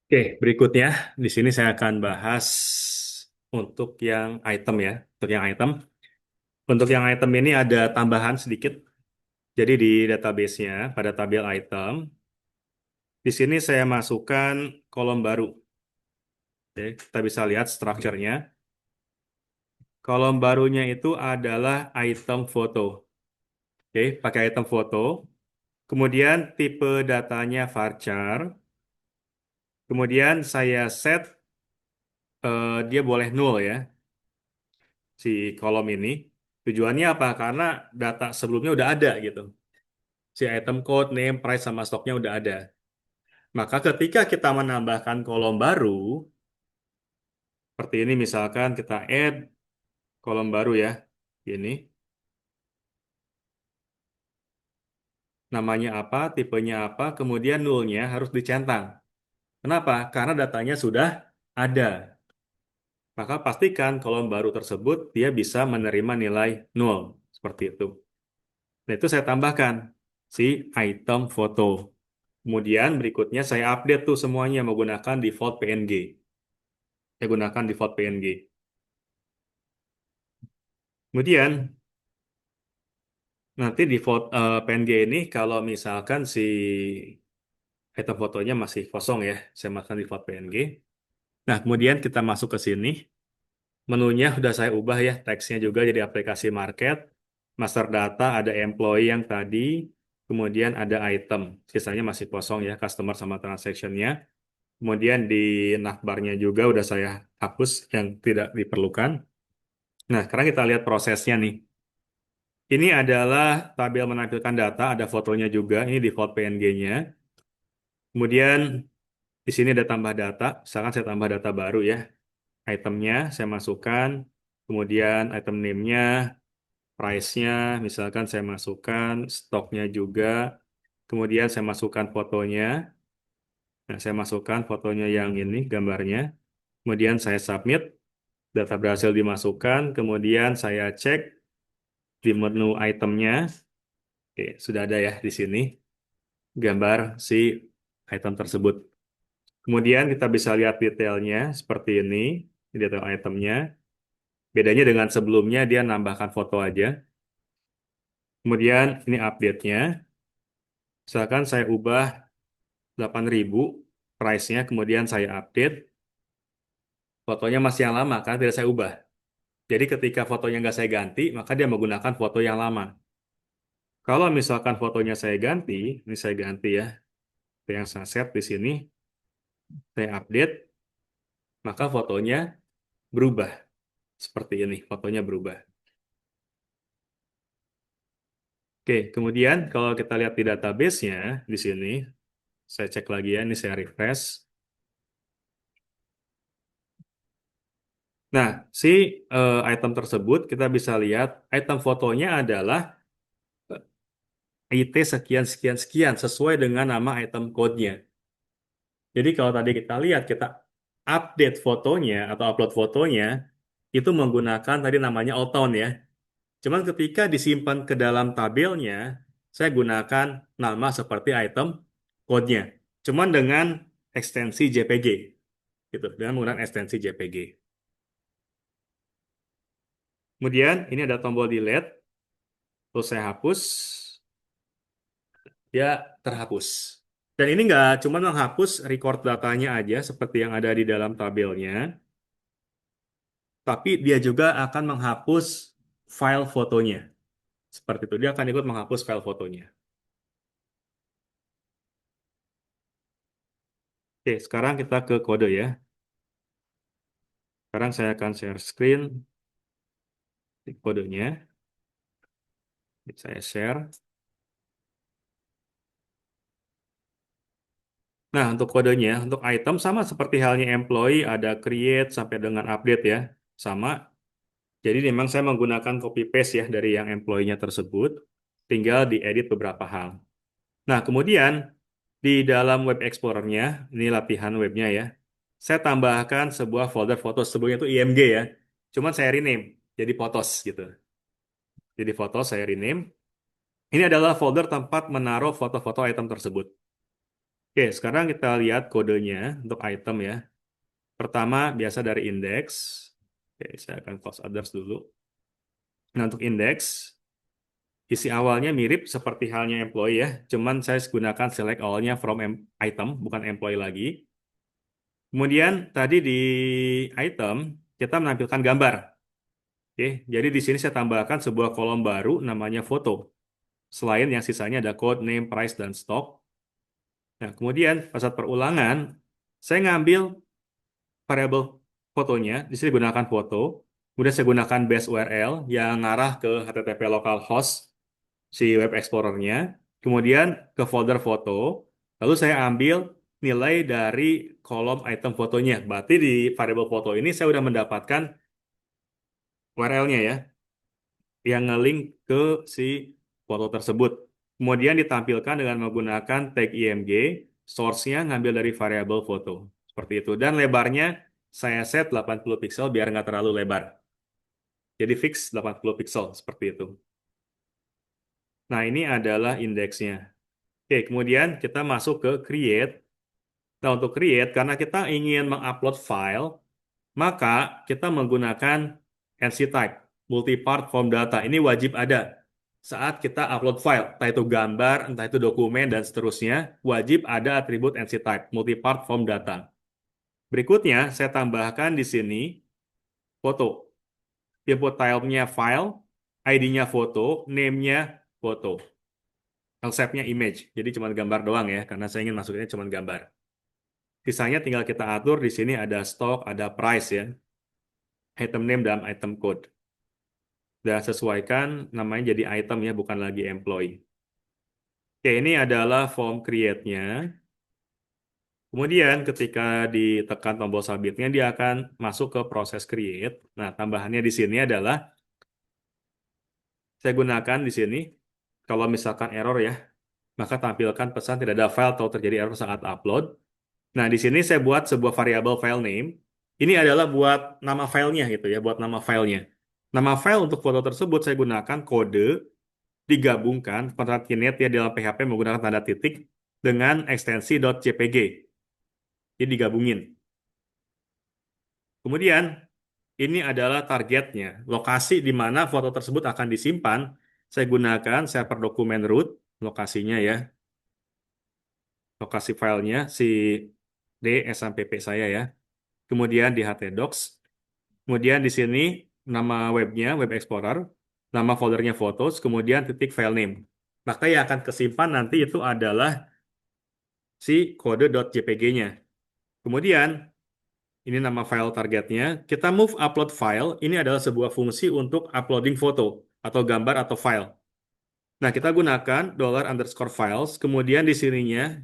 Oke, berikutnya di sini saya akan bahas untuk yang item ya. Untuk yang item, ini ada tambahan sedikit. Jadi di database-nya pada tabel item, di sini saya masukkan kolom baru. Oke, kita bisa lihat strukturnya. Kolom barunya itu adalah item foto. Oke, pakai item foto. Kemudian tipe datanya varchar. Kemudian saya set dia boleh null ya, si kolom ini. Tujuannya apa? Karena data sebelumnya udah ada gitu. Si item code, name, price, sama stoknya udah ada. Maka ketika kita menambahkan kolom baru, seperti ini misalkan kita add kolom baru ya, ini namanya apa, tipenya apa, kemudian nullnya harus dicentang. Kenapa? Karena datanya sudah ada. Maka pastikan kolom baru tersebut dia bisa menerima nilai nol. Seperti itu. Nah, itu saya tambahkan si item foto. Kemudian berikutnya saya update tuh semuanya menggunakan default PNG. Saya gunakan default PNG. Kemudian nanti default PNG ini kalau misalkan si item fotonya masih kosong ya, saya masukkan default PNG. Nah, kemudian kita masuk ke sini. Menunya sudah saya ubah ya, teksnya juga jadi aplikasi market. Master data ada employee yang tadi, kemudian ada item. Sisanya masih kosong ya, customer sama transaction-nya. Kemudian di navbarnya juga udah saya hapus yang tidak diperlukan. Nah, sekarang kita lihat prosesnya nih. Ini adalah tabel menampilkan data, ada fotonya juga, ini default PNG-nya. Kemudian di sini ada tambah data, misalkan saya tambah data baru ya. Itemnya saya masukkan, kemudian item name-nya, price-nya, misalkan saya masukkan, stoknya juga, kemudian saya masukkan fotonya. Nah, saya masukkan fotonya yang ini, gambarnya. Kemudian saya submit, data berhasil dimasukkan, kemudian saya cek di menu itemnya. Oke, sudah ada ya di sini gambar si item tersebut. Kemudian kita bisa lihat detailnya seperti ini, detail itemnya. Bedanya dengan sebelumnya dia nambahkan foto aja. Kemudian ini update-nya. Misalkan saya ubah 8.000 price-nya, kemudian saya update. Fotonya masih yang lama, karena tidak saya ubah. Jadi ketika fotonya nggak saya ganti, maka dia menggunakan foto yang lama. Kalau misalkan fotonya saya ganti, ini saya ganti ya, yang saya set di sini, saya update, maka fotonya berubah. Seperti ini, fotonya berubah. Oke, kemudian kalau kita lihat di database-nya, di sini, saya cek lagi ya, ini saya refresh. Nah, si item tersebut kita bisa lihat, item fotonya adalah IT sekian, sekian, sekian, sesuai dengan nama item code-nya. Jadi kalau tadi kita lihat, kita update fotonya atau upload fotonya, itu menggunakan tadi namanya old town ya. Cuman ketika disimpan ke dalam tabelnya, saya gunakan nama seperti item code-nya. Cuman dengan ekstensi JPG, gitu, dengan menggunakan ekstensi JPG. Kemudian ini ada tombol delete, terus saya hapus, dia terhapus. Dan ini nggak cuma menghapus record datanya aja seperti yang ada di dalam tabelnya, tapi dia juga akan menghapus file fotonya. Seperti itu, dia akan ikut menghapus file fotonya. Oke, sekarang kita ke kode ya. Sekarang saya akan share screen di kodenya. Saya share. Nah, untuk kodenya, untuk item sama seperti halnya employee, ada create sampai dengan update ya. Sama. Jadi memang saya menggunakan copy paste ya dari yang employee-nya tersebut. Tinggal diedit beberapa hal. Nah, kemudian di dalam web explorer-nya, ini latihan webnya ya, saya tambahkan sebuah folder foto. Sebelumnya itu IMG ya. Cuman saya rename jadi fotos gitu. Jadi foto saya rename. Ini adalah folder tempat menaruh foto-foto item tersebut. Oke, sekarang kita lihat kodenya untuk item ya. Pertama, biasa dari index. Oke, saya akan close others dulu. Nah, untuk index, isi awalnya mirip seperti halnya employee ya. Cuman saya gunakan select all-nya from item, bukan employee lagi. Kemudian, tadi di item, kita menampilkan gambar. Oke, jadi di sini saya tambahkan sebuah kolom baru namanya foto. Selain yang sisanya ada code, name, price, dan stock. Nah, kemudian pada saat perulangan, saya ngambil variabel fotonya, di sini gunakan foto. Kemudian saya gunakan base URL yang ngarah ke HTTP localhost si web explorer-nya. Kemudian ke folder foto. Lalu saya ambil nilai dari kolom item fotonya. Berarti di variabel foto ini saya sudah mendapatkan URL-nya ya, yang nge-link ke si foto tersebut. Kemudian ditampilkan dengan menggunakan tag img, source-nya ngambil dari variabel foto. Seperti itu. Dan lebarnya saya set 80 pixel biar nggak terlalu lebar. Jadi fix 80 pixel, seperti itu. Nah, ini adalah indeksnya. Oke, kemudian kita masuk ke create. Nah, untuk create, karena kita ingin mengupload file, maka kita menggunakan NC type, multi-part form data. Ini wajib ada saat kita upload file, entah itu gambar, entah itu dokumen, dan seterusnya, wajib ada atribut NC type, multi-part form data. Berikutnya, saya tambahkan di sini foto. Input type-nya file, ID-nya foto, name-nya foto. Konsepnya image, jadi cuma gambar doang ya, karena saya ingin masukinnya cuma gambar. Sisanya tinggal kita atur, di sini ada stock, ada price ya, item name dan item code. Dan sesuaikan namanya jadi item ya, bukan lagi employee. Oke, ini adalah form create-nya. Kemudian ketika ditekan tombol submit-nya, dia akan masuk ke proses create. Nah, tambahannya di sini adalah, saya gunakan di sini, kalau misalkan error ya, maka tampilkan pesan tidak ada file atau terjadi error saat upload. Nah, di sini saya buat sebuah variabel file name. Ini adalah buat nama filenya gitu ya, buat nama filenya. Nama file untuk foto tersebut saya gunakan kode digabungkan concatenate ya dalam PHP menggunakan tanda titik dengan ekstensi .jpg. Jadi digabungin. Kemudian ini adalah targetnya, lokasi di mana foto tersebut akan disimpan. Saya gunakan server dokumen root, lokasinya ya, lokasi filenya si DSMPP saya ya. Kemudian di htdocs. Kemudian di sini nama webnya, web explorer, nama foldernya fotos, kemudian titik file name. Maka yang akan kesimpan nanti itu adalah si kode.jpg-nya. Kemudian, ini nama file targetnya. Kita move upload file, ini adalah sebuah fungsi untuk uploading foto, atau gambar atau file. Nah, kita gunakan $_files, kemudian di sininya,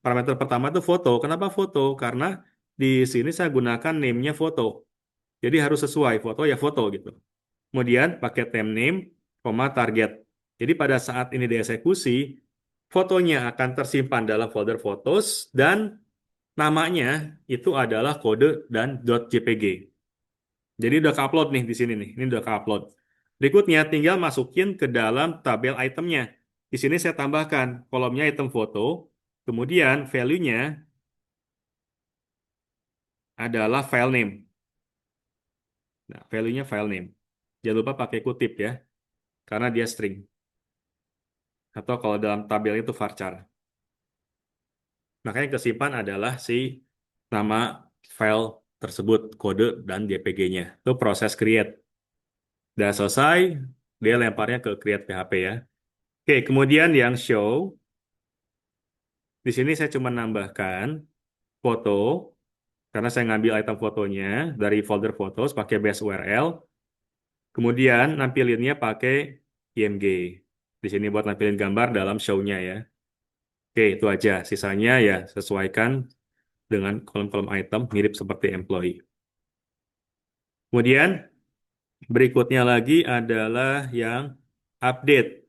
parameter pertama itu foto. Kenapa foto? Karena di sini saya gunakan name-nya foto. Jadi harus sesuai, foto ya foto gitu. Kemudian pakai temp name, target. Jadi pada saat ini dieksekusi, fotonya akan tersimpan dalam folder fotos dan namanya itu adalah kode dan .jpg. Jadi udah ke-upload nih di sini nih. Ini udah ke-upload. Berikutnya tinggal masukin ke dalam tabel itemnya. Di sini saya tambahkan kolomnya item foto, kemudian value-nya adalah file name. Nah, value-nya file name. Jangan lupa pakai kutip ya, karena dia string. Atau kalau dalam tabel itu varchar. Makanya kesimpan adalah si nama file tersebut, kode dan JPG-nya. Itu proses create. Udah selesai, dia lemparnya ke create PHP ya. Oke, kemudian yang show, di sini saya cuma nambahkan foto, karena saya ngambil item fotonya dari folder fotos pakai base URL. Kemudian nampilinnya pakai img. Di sini buat nampilin gambar dalam show-nya ya. Oke, itu aja. Sisanya ya sesuaikan dengan kolom-kolom item mirip seperti employee. Kemudian berikutnya lagi adalah yang update.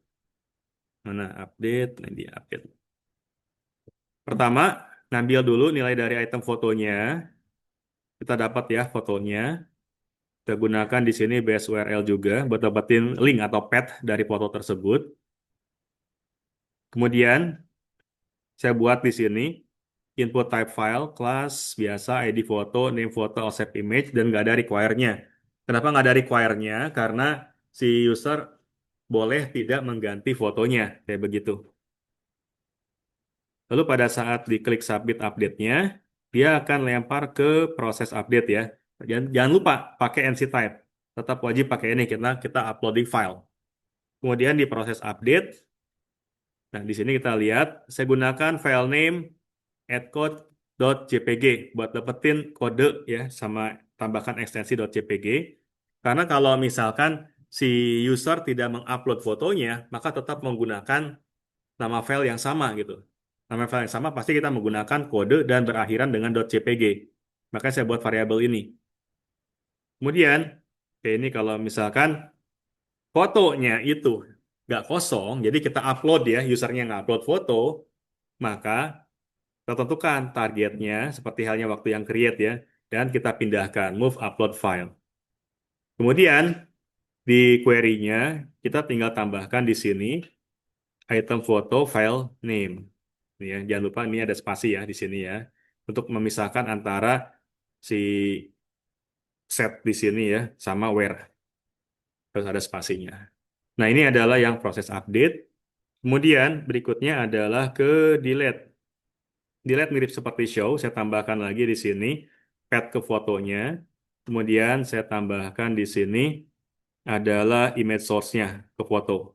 Mana update? Nah, di update. Pertama, ngambil dulu nilai dari item fotonya. Kita dapat ya fotonya. Kita gunakan di sini base URL juga buat dapetin link atau path dari foto tersebut. Kemudian saya buat di sini input type file, class, biasa, ID foto, name foto, accept image, dan nggak ada require-nya. Kenapa nggak ada require-nya? Karena si user boleh tidak mengganti fotonya, kayak begitu. Lalu pada saat diklik submit update-nya, dia akan lempar ke proses update ya. Jangan lupa pakai NC type. Tetap wajib pakai ini, kita uploading file. Kemudian di proses update, nah di sini kita lihat, saya gunakan file name addcode.jpg buat dapetin kode ya, sama tambahkan ekstensi .jpg. Karena kalau misalkan si user tidak mengupload fotonya, maka tetap menggunakan nama file yang sama gitu. Nama file yang sama pasti kita menggunakan kode dan berakhiran dengan .jpg. Makanya saya buat variabel ini. Kemudian, oke, ini kalau misalkan fotonya itu nggak kosong, jadi kita upload ya, usernya nggak upload foto, maka kita tentukan targetnya seperti halnya waktu yang create ya, dan kita pindahkan move upload file. Kemudian di query-nya kita tinggal tambahkan di sini item foto file name. Ini ya, jangan lupa ini ada spasi ya di sini ya, untuk memisahkan antara si set di sini ya sama where. Terus ada spasinya. Nah, ini adalah yang proses update. Kemudian berikutnya adalah ke delete. Delete mirip seperti show, saya tambahkan lagi di sini pet ke fotonya. Kemudian saya tambahkan di sini adalah image source-nya ke foto.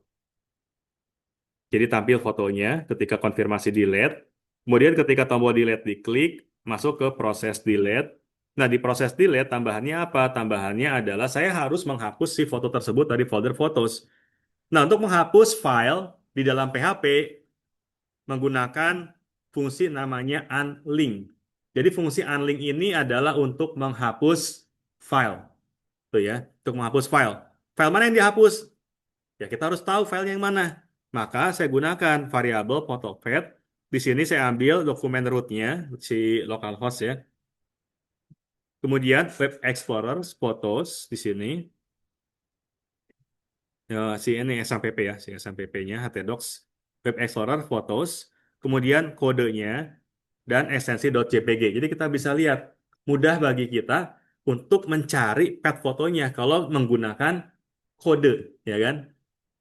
Jadi tampil fotonya ketika konfirmasi delete. Kemudian ketika tombol delete diklik, masuk ke proses delete. Nah, di proses delete tambahannya apa? Tambahannya adalah saya harus menghapus si foto tersebut dari folder photos. Nah, untuk menghapus file di dalam PHP menggunakan fungsi namanya unlink. Jadi fungsi unlink ini adalah untuk menghapus file. Tuh ya, untuk menghapus file. File mana yang dihapus? Ya, kita harus tahu file yang mana. Maka saya gunakan variabel photopet. Di sini saya ambil dokumen root-nya, si localhost ya. Kemudian Web Explorer, Photos di sini. Ya, si ini SMPP ya, si SMPP-nya, htdocs, Web Explorer, Photos. Kemudian kodenya, dan ekstensi .jpg. Jadi kita bisa lihat, mudah bagi kita untuk mencari pet fotonya kalau menggunakan kode, ya kan?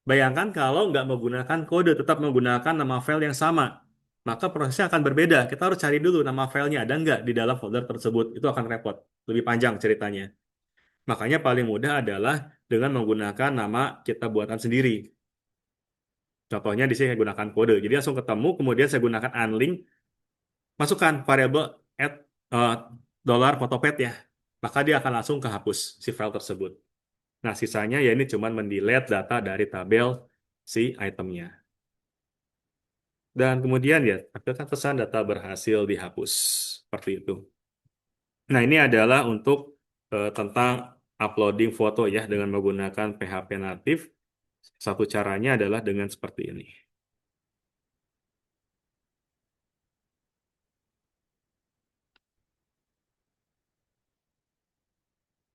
Bayangkan kalau nggak menggunakan kode, tetap menggunakan nama file yang sama, maka prosesnya akan berbeda. Kita harus cari dulu nama filenya ada nggak di dalam folder tersebut. Itu akan repot, lebih panjang ceritanya. Makanya paling mudah adalah dengan menggunakan nama kita buatan sendiri. Contohnya di sini saya gunakan kode. Jadi langsung ketemu, kemudian saya gunakan unlink, masukkan variabel add eh, dollar photopet ya. Maka dia akan langsung kehapus si file tersebut. Nah, sisanya ya ini cuma mendelete data dari tabel si itemnya. Dan kemudian ya, tampilkan pesan data berhasil dihapus. Seperti itu. Nah, ini adalah untuk tentang uploading foto ya dengan menggunakan PHP natif. Satu caranya adalah dengan seperti ini.